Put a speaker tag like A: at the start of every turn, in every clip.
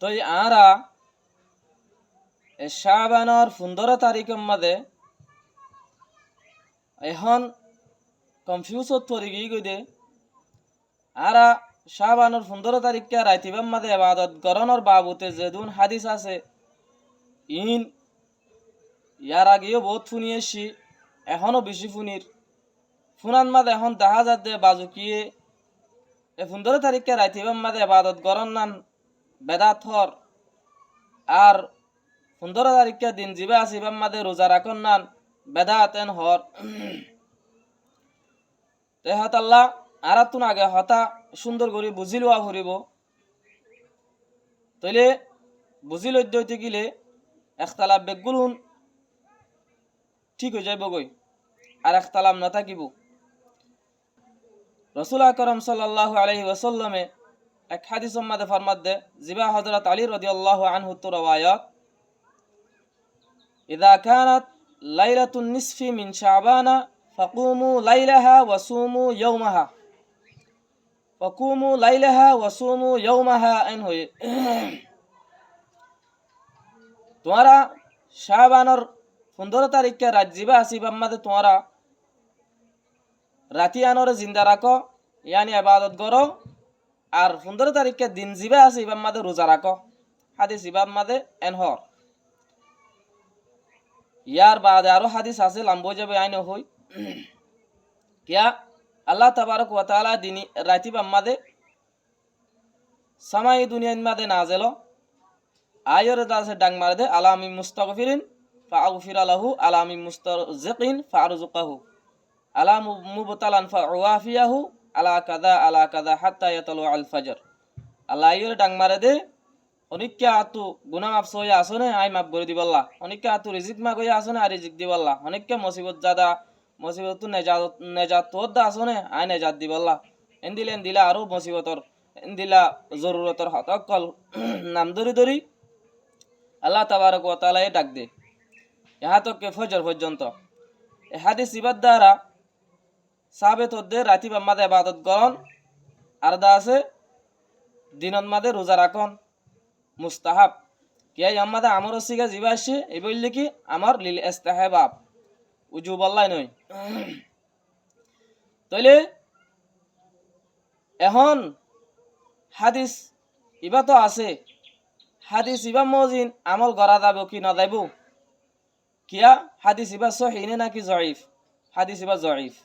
A: তো আরা শাবানর 15 তারিখের মধ্যে এখন কনফিউজত পড়ে গিয়ে আরা শাবানর 15 তারিখকে রাইতিবার মধ্যে ইবাদত গরণর বাবুতে যেদুন হাদিস আছে ইন ইয়ার আগেও বহুত শুনিয়েছি, এখনো বেশি ফুনির ফুনান মাদে এখন দেখা যাতে বাজুকিয়ে 15 তারিখকে রাইতিবার মধ্যে ইবাদত গরণ নান বেদাত হর, আর 15 তারিখকে দিন জিবা আসিবার মধ্যে রোজা রাখন নান বেদাত এন হর। তেহাত আল্লাহ আরাতুন আগে হতা সুন্দর করে বুঝি লওয়া ফুরিব। তইলে বুঝি লইতে হইতে গেলে একতালাপ বেগুলুন ঠিক হয়ে যাইব গই, আর একতালাপ না থাকিব। রসুল আকরম সাল্লাল্লাহু আলাইহি ওয়াসাল্লামে এক হাদিস মাদে ফরমাত দে জিবা হযরত আলী রাদিয়াল্লাহু আনহু তো রওয়ায়াত, ইযা কানাত লাইলাতুন নিসফি মিন শাবানা ফাকুমু লাইলাহা ওয়াসুমু ইয়াওমাহা, ফাকুমু লাইলাহা ওয়াসুমু ইয়াওমাহা এন হয়ে তোমারা শাবানর 15 তারিখকে রাত জিবা আসিবার মাদে তোমারা রাতি আনরে জিন্দা রাখো, ইয়ানি ইবাদত করো, আর 15 তারিখকে দিন জিবা আসিবার মাদে রোজা রাখো। হাদিস ইবাদ মাদে এনহর। ইয়ার বাদে আরো হাদিস আছে লম্ব যাবে আইন হই কিয়া আল্লাহ তাবারক ওয়া তাআলা দিন রাতি বাম্মাদে সামাই দুনিয়ার মাদে নাজেলো আয়রে দাসে ডাং মার দে আলামি মুস্তাগফিরিন ফাগফিরা লাহু আলামি মুস্তারজিকিন ফারজুকাহু আলা মুবতালান ফাউয়াফিয়াহু আলা কাদা হাত্তা ইয়াতালু আল ফজর। আল্লাহ আয়রে ডাং মারে দে অনিক্কা আতু গুনাহ মাফ সইয়া আসনে আই মাফ করে দিবাল্লা, অনিক্কা আতু রিজিক মা গইয়া আসনে আর রিজিক দিবাল্লা, অনিক্কা মুসিবত জাদা মুসিবত নেজাত তোদা আসনে আই নেজাত দিবাল্লা। এন্দিলেন দিলা আরো মুসিবতর এন্দিলা জরুরতর হতকল নাম ধরি ধরি আল্লাহ তাবারক ওয়া তাআলা ডাক দে ইহা তো কে ফজর পর্যন্ত। এ হাদিস ইবাদ দ্বারা সাবেত হদ্দে রাতি বাম্মাদে ইবাদত করন, আর দা আছে দিনত মাদে রোজা রাখন মুস্তাহাব। কিয়া আমাদে আমর সিগা জিবা আসে এই বললে কি আমার লিল ইস্তিহাবাব উজুব আল্লাহ নয়। তাইলে এখন হাদিস ইবা তো আছে, হাদিস ইবা মজিন আমল করা যাব কি না যাইব, কিয়া হাদিস ইবা সহিহ নাকি জয়ীফ? হাদিস ইবা জয়ীফ।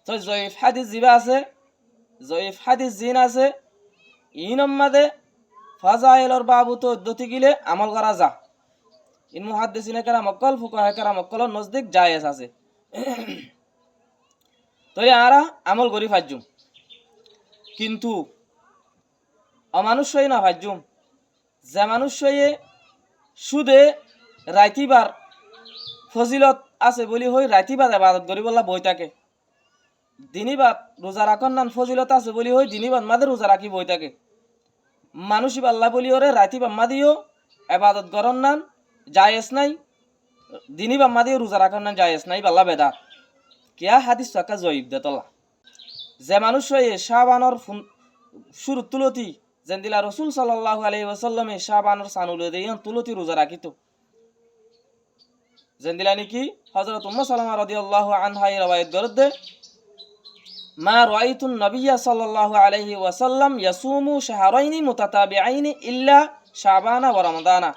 A: তো জয়ীফ হাদিস জিবা আছে, জয়ীফ হাদিস জিন আছে, ইনম মাদে ফাজাইলর বাবু তো দতি গিলে আমল করা যা। ইন মুহাদ্দিসিনে কারাম অকল ফুকাহে কারাম অকল নজদিক জায়েজ আছে। তইলে আরা আমল করি ফাজুম, কিন্তু অমানুষ না ফাজুম। যে মানুষ সুদে রাইতিবার ফজিলত আছে বলি হই রাইতিবাদ ইবাদত করি বললা বই থাকে, দিনীবাদ রোজা রাখন নান ফজিলত আছে বলি হই দিনীবাদ মাদের রোজা রাখি বই থাকে। মানুষ আল্লাহ বলি ওরে রাতি বাম্মা দিও ইবাদত করন নান জায়েজ নাই, দিনী বাম্মা দিও রোজা রাখন নান জায়েজ নাই, বাল্লা বেদা। কিয়া হাদিস সাকা জয়ীব দেতলা। যে মানুষ শাবানর শুরু তুলতি যেন দিলা রসুল সাল্লাল্লাহু আলাইহি ওয়াসাল্লামে শাবানর সানুলে দেন তুলতি রোজা রাখিত, যেন দিলা নাকি হযরত উম্মু সালামা রাদিয়াল্লাহু আনহা রওয়ায়াত করদে মা রাআইতুন নাবিয়্যা সাল্লাল্লাহু আলাইহি ওয়াসাল্লাম ইয়াসুমু শাহরাইনি মুতাতাবিআইনি ইল্লা শাবানা ওয়া রমাদানা।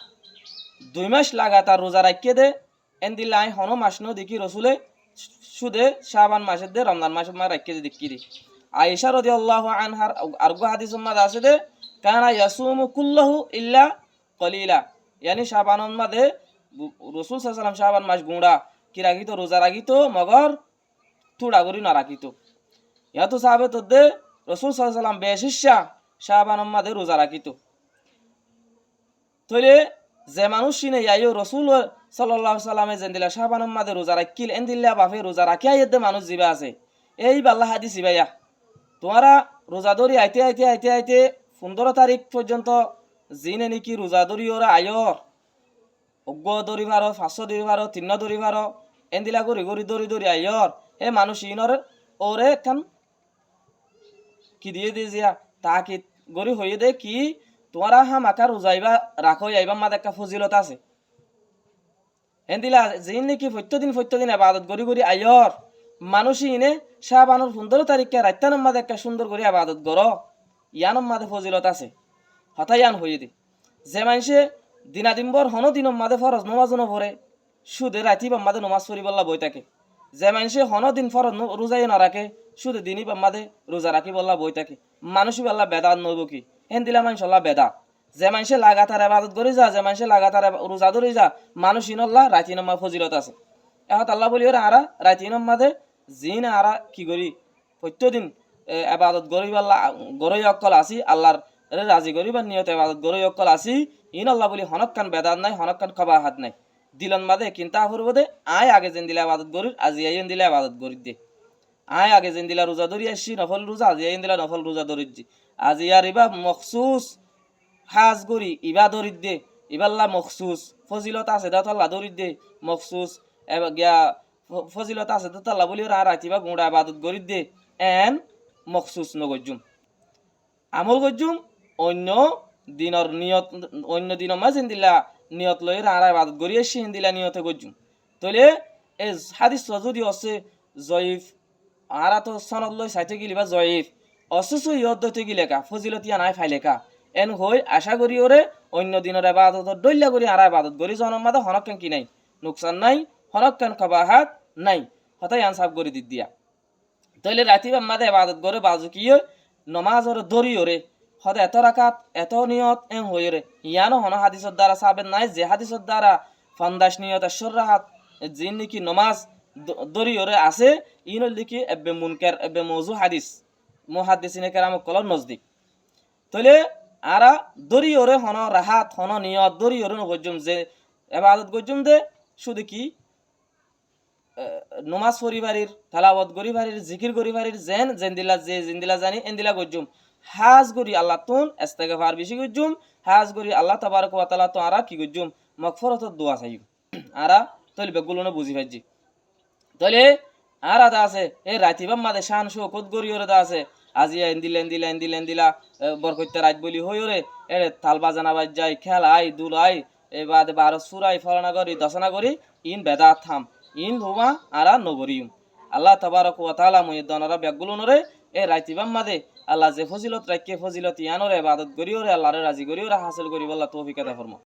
A: 2 মাস লাগাতার রোজা রাখিয়ে দে এন্দিলাই হনো মাস ন দেখি রসুলে সুদে শাবান মাসের দে রমজান মাস মা রাখিয়ে দেখি দি। আয়েশা রাদিয়াল্লাহু আনহার আরগো হাদিস মাদ আছে দে কানা ইয়াসুমু কুল্লাহু ইল্লা কলিলা, ইয়ানি শাবানন মাদে রসুল সাল্লাল্লাহু আলাইহি ওয়াসাল্লাম শাবান মাস গুঁড়া কি রাখিত রোজা রাখিত মগর থুড়া করি না রাখিত। ইয়া তো সাহাবে তো দে রসুল সাল্লাল্লাহু আলাইহি ওয়াসাল্লাম বেশিশা শাবানন মাদে রোজা রাখিত। তইলে যে মানুষ সিনে ইয়াইও রসুল সাল্লাল্লাহু আলাইহি ওয়াসাল্লামে যেন দিলা শাবানন মাদে রোজা রাখিল এন্দিল্লা বাফে রোজা রাখিয়া ইদে মানুষ জিবা আছে এই বাল্লা হাদিস ইবাইয়া তোমারা রোজাদরি আইতে আইতে আইতে আইতে 15 তারিখ পর্যন্ত জিনে নাকি রোজাদরি ওরা আয়র অজ্ঞ দরি ভারো 500 দরি ভারো 3 দরি ভারো এন্দিলা গরি গরি দরি দরি আয়র এ মানুষ ইনর ওরে কান কি দিয়ে দিয়ে যা তাকে গরি হয়ে দে কি তোমারা হামাকা রোজাইবা রাখো আইবা মাদ একটা ফজিলত আছে হেন্দিলা যিন নাকি প্রত্যেকদিন আবাদত গড়ি গড়ি আয়র মানুষই ইনে শাবানুর 15 তারিখে রাত্তানের মাঝে একটা সুন্দর করে আবাদত গড় ইয়ানোর মাঝে ফজিলত আছে হঠাৎ ইয়ান হয়ে দি যে মানুষে দিনাদিনবর হন দিনের মাঝে ফরজ নমাজও নপড়ে সুদে রাতি বাম্মাদে নমাজ পড়ি বল্লা বই থাকে যে মানুষে হন দিন ফরজ রোজাই না রাখে সুদে দিনই বাম্মাদে রোজা রাখি বল্লা বই থাকে মানুষই বল্লা বেদাত নইব কি হেন্দিলা মানুষ আল্লাহ বেদা যে মানুষে লাগাতার আবাদত করে যা যে মানুষে লাগাতার রোজা ধরে যা মানুষ ইনল্লাহ রাতি নমা ফজিলত আছে এখন আল্লাহ বলি ওরা আরা রাতি নমাদে জিন আরা কি করি প্রত্যেকদিন আবাদত গড়ি পাল্লা গড়ই অকল আসি আল্লাহর রাজি গরিবার নিয়ত আবাদত গড়ই অকল আসি ইন আল্লাহ বলি হনকান বেদাত নাই হনকান খবা হাত নাই দিলন মাদে কিন্তা ফুরব দে আয় আগে যেন দিলে আবাদত গরির আজি আইন দিলে আবাদত গরির দে আয় আগে যেন দিলা রোজা ধরি আসি নফল রোজা আজি আইন দিলা নফল রোজা ধরির দি আজি আর ইবা মখসুস হাজ গরি ইবা ধরির দে ইবাল্লা মখসুস ফজিলত আছে দাতল্লা ধরির দে মখসুস গিয়া ফজিলত আছে দাতল্লা বলি ওরা রাতিবা গুঁড়া আবাদত গরির দে এন মখসুস নগজুম আমল গজুম অন্য দিনের নিয়ত অন্য দিনের মাঝে দিলা নিয়ত লই রাড়া ইবাদত গড়ি আসি দিলা নিয়তে গজুম তলে এই হাদিস যদি আছে জয়ীফ আরা তো সনদ লই চাইতে গেলি বা জয়ীফ অসুস ইয়ত দইতে গিলেকা ফজিলতিয়া নাই ফাইলেকা এন হই আশা করি ওরে অন্য দিনের ইবাদত দইলা করি আরা ইবাদত গড়ি জনম মাদে হনকেন কি নাই নুকসান নাই হনকেন কবাহাত নাই হতাই আনসাব গড়ি দি দিয়া তইলে রাতি মাদে ইবাদত গড়ে বাজু কি নমাজর দরি ওরে হদে এত রাকাত এত নিয়ত এন হই রে ইয়ানো হন হাদিসর দ্বারা সাবেন নাই যে হাদিসর দ্বারা ফান্দাস নিয়ত শররাহাত জিন নাকি নমাজ দরি ওরে আছে ইনল লিখি এবে মুনকার এবে মওজু হাদিস মুহাদ্দিসিনে কেরাম কলর নজদিক তইলে আরা দরি ওরে হন রাহাত হন নিয়ত দরি ওরে নগজুম যে ইবাদত গজুম দে শুধু কি নমাজ পরিবারের তালাওয়াত গরিবারের জিকির গরিবারের জেন জেন্দিলা যে জিন্দিলা জানি এন্দিলা গজুম হাজ গরি আল্লাহ তুন ইস্তেগফার বেশি গজুম হাজ গরি আল্লাহ তাবারক ওয়া তাআলা তো আরা কি গজুম মাগফিরাতুদ দোয়া চাইম আরা তইলে বেগুলো বুঝি পাইজি তইলে আরা দা আছে এ রাতিবা মাদে শান শৌকত গরি ওরে দা আছে আজি এন্দিলা বরকইতে রাত বলি হই ওরে এ তাল বাজানা বাজ যাই খেলাই দুলাই এ বাদে 12 সুরাই ফলানা করি দশনা করি ইন বেদাত থাম ইন ধোমা আরা নগরিয়ম আল্লাহ তাবারক ওয়া তাআলা মুইদনারা ব্যাগুলো নরে এ রাইতিবাম মাদে আল্লাহ যে ফজিলত রাখকে ফজিলত ইয়ানরে ইবাদত করিওরে আল্লাহর রাজি করিওরে হাসিল করি বল্লাহ তৌফিক আতা ফরমা।